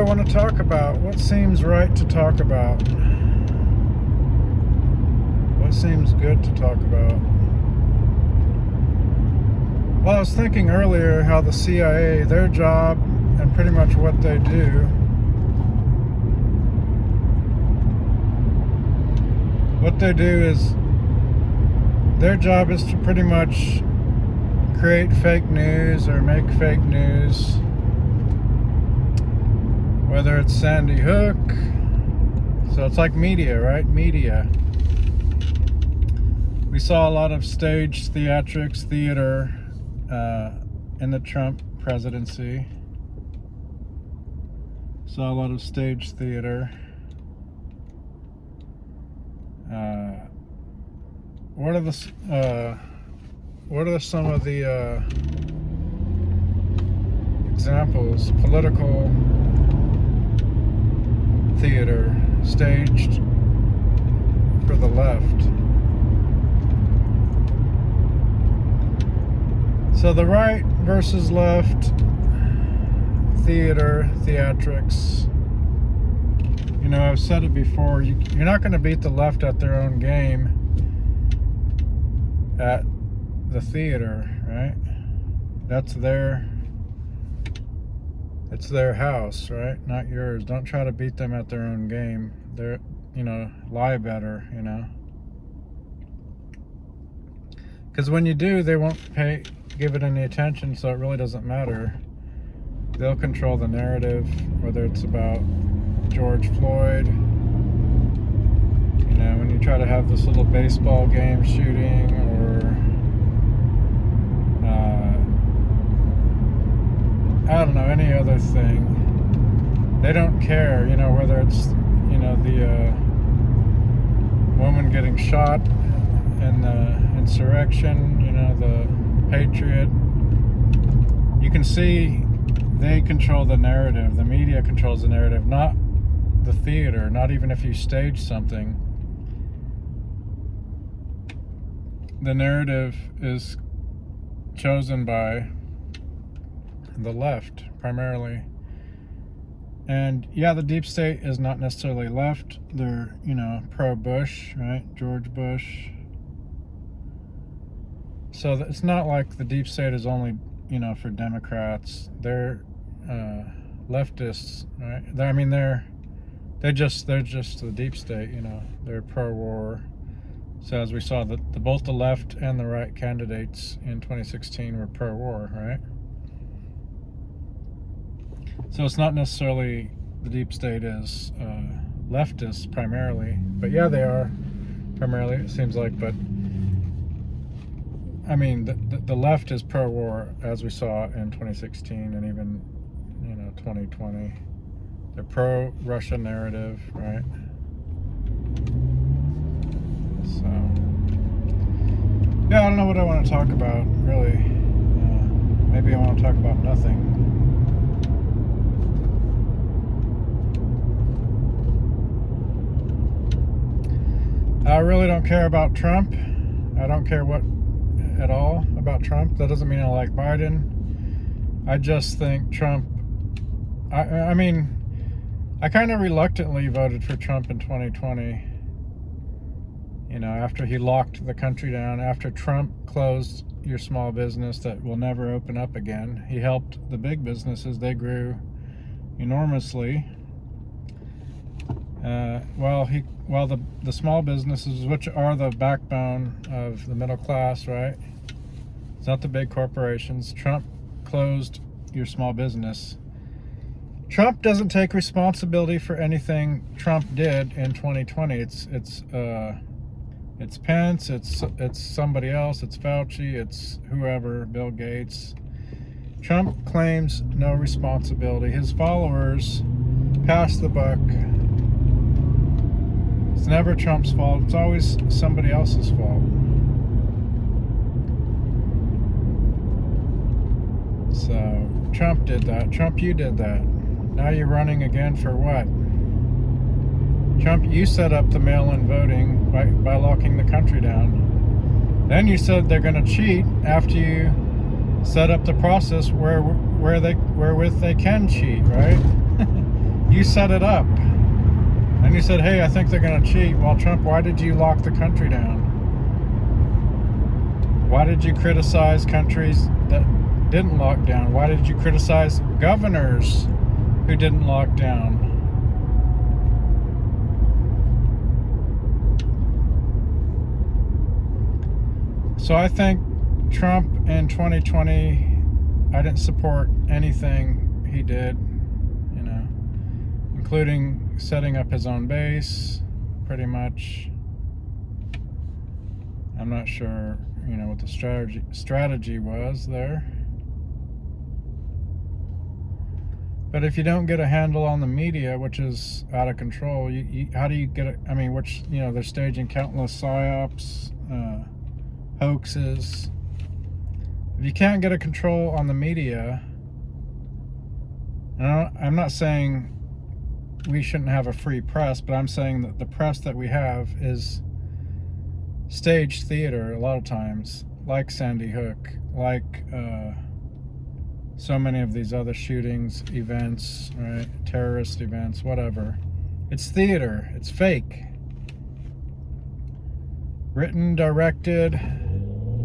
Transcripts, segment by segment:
want to talk about? What seems right to talk about? What seems good to talk about? Well, I was thinking earlier how the CIA, their job and pretty much what they do, is their job is to pretty much create fake news or make fake news, whether it's Sandy Hook. So it's like media, right? Media. We saw a lot of stage theatrics, theater in the Trump presidency. Saw a lot of stage theater. What are some of the examples? Political theater staged for the left. So the right versus left theater, theatrics. You know, I've said it before, you're not going to beat the left at their own game at the theater, right? It's their house, right? Not yours. Don't try to beat them at their own game. They're, lie better, Because when you do, they won't give it any attention, so it really doesn't matter. They'll control the narrative, whether it's about George Floyd. When you try to have this little baseball game shooting, or I don't know, any other thing. They don't care, whether it's, the woman getting shot in the insurrection, the Patriot. You can see they control the narrative. The media controls the narrative, not the theater, not even if you stage something. The narrative is chosen by the left, primarily. And yeah, the deep state is not necessarily left. They're, pro-Bush, right? George Bush. So it's not like the deep state is only, for Democrats. They're leftists, right? They're just the deep state, They're pro-war. So as we saw, both the left and the right candidates in 2016 were pro-war, right? So it's not necessarily the deep state is leftist primarily, but yeah, they are primarily, it seems like. But the left is pro-war, as we saw in 2016 and even 2020. They're pro-Russia narrative, right? So yeah, I don't know what I want to talk about, really. Maybe I want to talk about nothing. I really don't care about Trump. I don't care at all about Trump. That doesn't mean I like Biden. I just think Trump, I kind of reluctantly voted for Trump in 2020. After he locked the country down, after Trump closed your small business that will never open up again. He helped the big businesses. They grew enormously. While the small businesses, which are the backbone of the middle class, right? It's not the big corporations. Trump closed your small business. Trump doesn't take responsibility for anything Trump did in 2020. It's Pence, it's somebody else, it's Fauci, it's whoever, Bill Gates. Trump claims no responsibility. His followers pass the buck. It's never Trump's fault. It's always somebody else's fault. So Trump did that. Trump, you did that. Now you're running again for what? Trump, you set up the mail-in voting by locking the country down. Then you said they're going to cheat after you set up the process wherewith they can cheat, right? You set it up. And you said, hey, I think they're going to cheat. Well, Trump, why did you lock the country down? Why did you criticize countries that didn't lock down? Why did you criticize governors who didn't lock down? So I think Trump in 2020, I didn't support anything he did, you know, including setting up his own base, pretty much. I'm not sure, you know, what the strategy was there. But if you don't get a handle on the media, which is out of control, how do you get it? I mean, which, you know, they're staging countless psyops, hoaxes. If you can't get a control on the media, and I'm not saying we shouldn't have a free press, but I'm saying that the press that we have is staged theater a lot of times, like Sandy Hook, like so many of these other shootings, events, right? Terrorist events, whatever. It's theater. It's fake. Written, directed,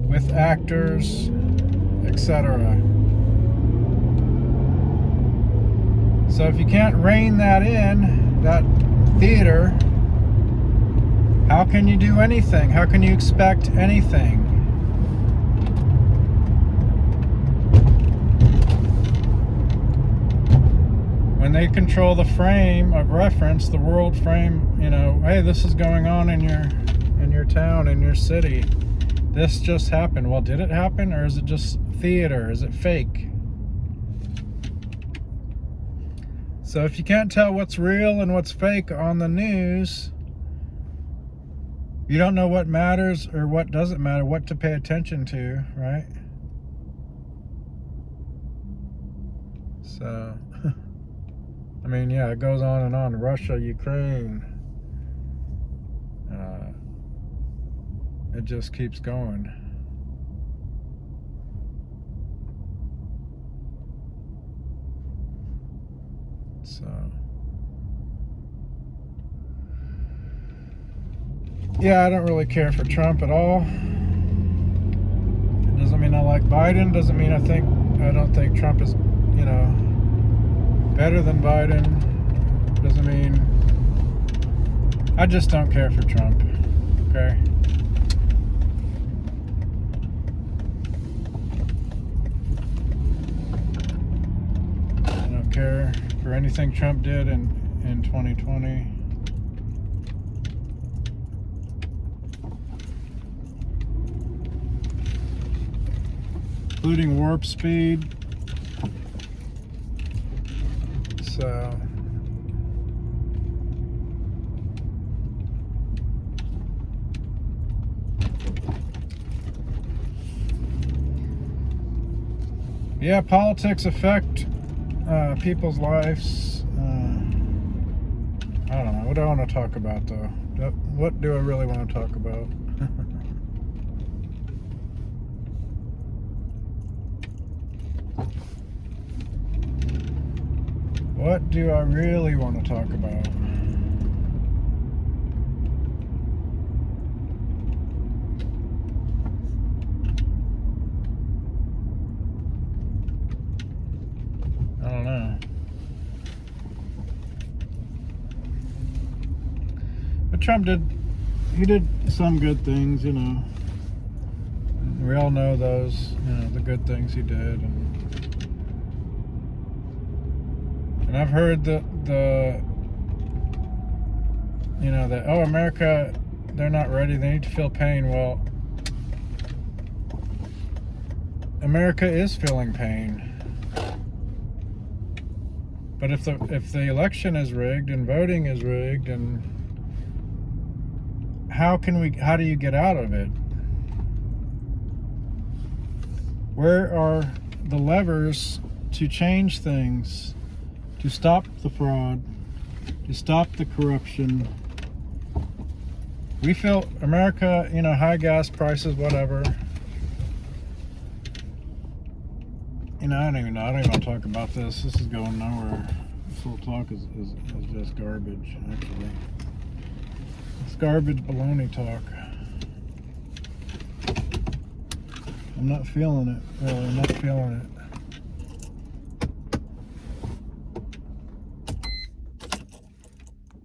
with actors, etc. So if you can't rein that in, that theater, how can you do anything? How can you expect anything? When they control the frame of reference, the world frame, you know, hey, this is going on in your town, in your city. This just happened. Well, did it happen, or is it just theater? Is it fake? So if you can't tell what's real and what's fake on the news, you don't know what matters or what doesn't matter, what to pay attention to, right? So, I mean, yeah, it goes on and on. Russia, Ukraine. It just keeps going. So, yeah, I don't really care for Trump at all. It doesn't mean I like Biden. Doesn't mean I don't think Trump is, you know, better than Biden. Doesn't mean I just don't care for Trump. Okay. I don't care for anything Trump did in 2020. Including warp speed. So yeah, politics affect people's lives. I don't know. What do I want to talk about, though? What do I really want to talk about? What do I really want to talk about? I don't know. But Trump did some good things, you know. We all know those, you know, the good things he did. And I've heard that oh, America, they're not ready, they need to feel pain. Well, America is feeling pain. But if the election is rigged and voting is rigged, and how do you get out of it? Where are the levers to change things? To stop the fraud, to stop the corruption. We feel America, you know, high gas prices, whatever. You know, I don't even want to talk about this. This is going nowhere. whole talk is just garbage, actually. It's garbage baloney talk. I'm not feeling it, really. I'm not feeling it.